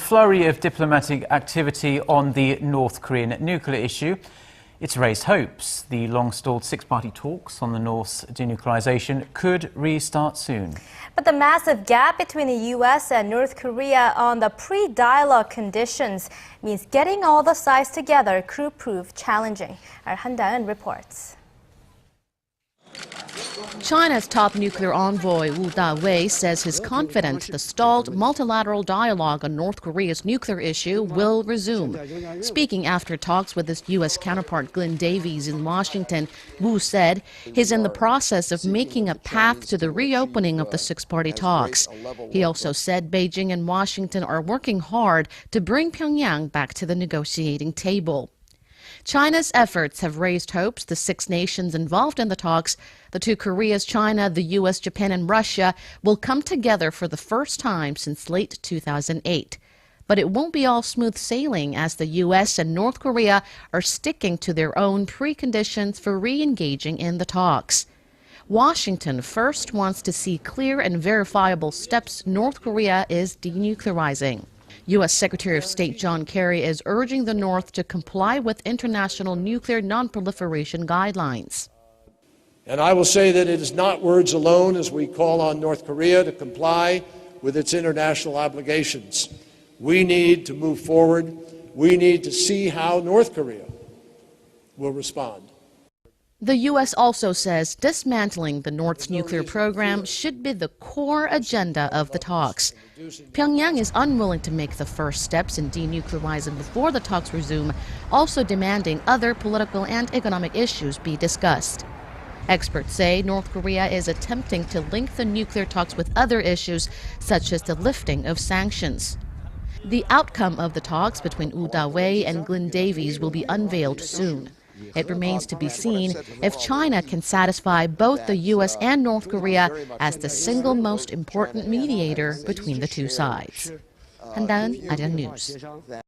Flurry of diplomatic activity on the North Korean nuclear issue. It's raised hopes the long-stalled six-party talks on the North's denuclearization could restart soon. But the massive gap between the U.S. and North Korea on the pre-dialogue conditions means getting all the sides together could prove challenging. Our Han Da-eun reports. China's top nuclear envoy Woo Da-wei says he's confident the stalled multilateral dialogue on North Korea's nuclear issue will resume. Speaking after talks with his U.S. counterpart Glenn Davies in Washington, Woo said he's in the process of making a path to the reopening of the six-party talks. He also said Beijing and Washington are working hard to bring Pyongyang back to the negotiating table. China's efforts have raised hopes the six nations involved in the talks, the two Koreas, China, the U.S., Japan, and Russia, will come together for the first time since late 2008. But it won't be all smooth sailing as the U.S. and North Korea are sticking to their own preconditions for re-engaging in the talks. Washington first wants to see clear and verifiable steps North Korea is denuclearizing. U.S. Secretary of State John Kerry is urging the North to comply with international nuclear non-proliferation guidelines. And I will say that it is not words alone as we call on North Korea to comply with its international obligations. We need to move forward. We need to see how North Korea will respond. The U.S. also says dismantling the North's nuclear program should be the core agenda of the talks. Pyongyang is unwilling to make the first steps in denuclearizing before the talks resume, also demanding other political and economic issues be discussed. Experts say North Korea is attempting to link the nuclear talks with other issues, such as the lifting of sanctions. The outcome of the talks between Woo Da-wei and Glenn Davies will be unveiled soon. It remains to be seen if China can satisfy both the U.S. and North Korea as the single most important mediator between the two sides. Han Da-eun, Arirang News.